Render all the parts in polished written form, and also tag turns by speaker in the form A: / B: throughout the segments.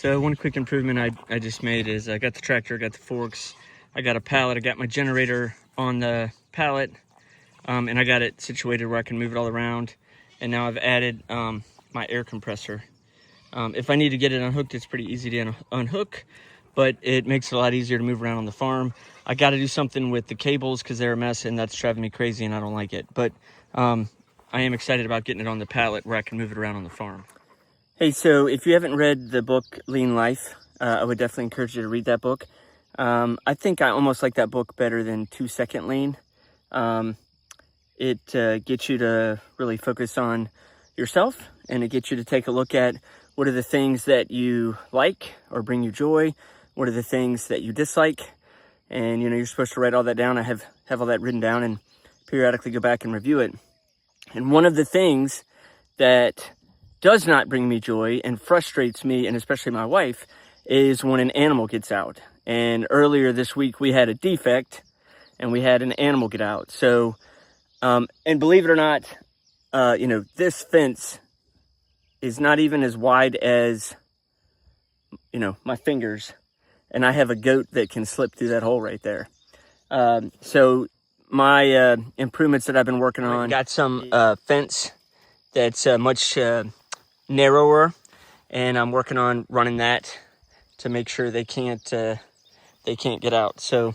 A: So one quick improvement I just made is I got the tractor, I got the forks, I got a pallet, I got my generator on the pallet, and I got it situated where I can move it all around. And now I've added my air compressor. If I need to get it unhooked, it's pretty easy to unhook, but it makes it a lot easier to move around on the farm. I got to do something with the cables because they're a mess and that's driving me crazy and I don't like it. But I am excited about getting it on the pallet where I can move it around on the farm. Hey, so if you haven't read the book Lean Life, I would definitely encourage you to read that book. I think I almost like that book better than 2 Second Lean. It gets you to really focus on yourself, and it gets you to take a look at what are the things that you like or bring you joy, what are the things that you dislike, and you're supposed to write all that down. I have all that written down and periodically go back and review it. And one of the things that does not bring me joy and frustrates me, and especially my wife, is when an animal gets out. And earlier this week we had a defect and we had an animal get out. So and believe it or not, this fence is not even as wide as my fingers, and I have a goat that can slip through that hole right there. So my improvements that I've been working on, got some fence that's much narrower, and I'm working on running that to make sure they can't get out. So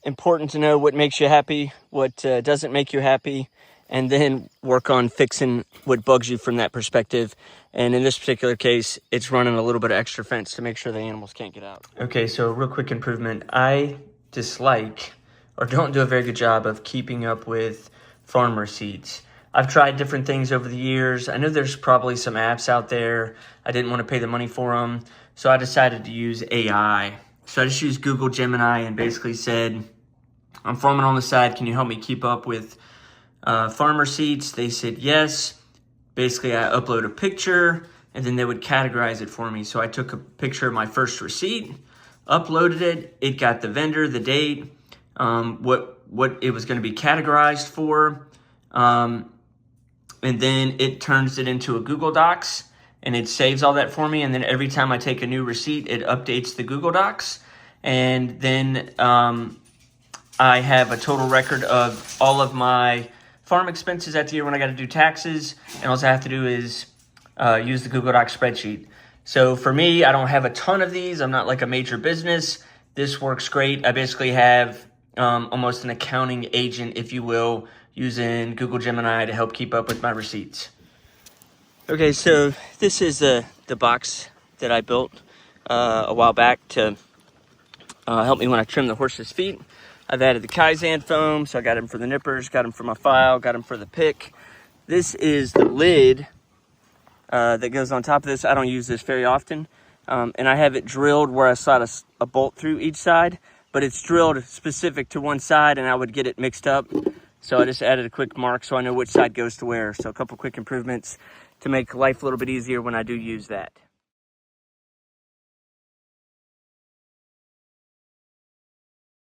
A: important to know what makes you happy, what doesn't make you happy, and then work on fixing what bugs you from that perspective. And in this particular case, it's running a little bit of extra fence to make sure the animals can't get out. Okay, so real quick improvement. I dislike or don't do a very good job of keeping up with farm receipts. I've tried different things over the years. I know there's probably some apps out there. I didn't want to pay the money for them, so I decided to use AI. So I just used Google Gemini and basically said, I'm farming on the side, can you help me keep up with farm receipts? They said yes. Basically, I upload a picture, and then they would categorize it for me. So I took a picture of my first receipt, uploaded it. It got the vendor, the date, what it was going to be categorized for, and then it turns it into a Google Docs, and it saves all that for me. And then every time I take a new receipt, it updates the Google Docs, and then I have a total record of all of my farm expenses at the year when I got to do taxes, and all I have to do is use the Google Docs spreadsheet. So for me, I don't have a ton of these. I'm not like a major business. This works great. I basically have almost an accounting agent, if you will, using Google Gemini to help keep up with my receipts. Okay, so this is the box that I built a while back to help me when I trim the horse's feet. I've added the Kaizen foam, so I got them for the nippers, got them for my file, got them for the pick. This is the lid that goes on top of this. I don't use this very often. And I have it drilled where I slide a bolt through each side, but it's drilled specific to one side, and I would get it mixed up. So I just added a quick mark so I know which side goes to where. So a couple quick improvements to make life a little bit easier when I do use that.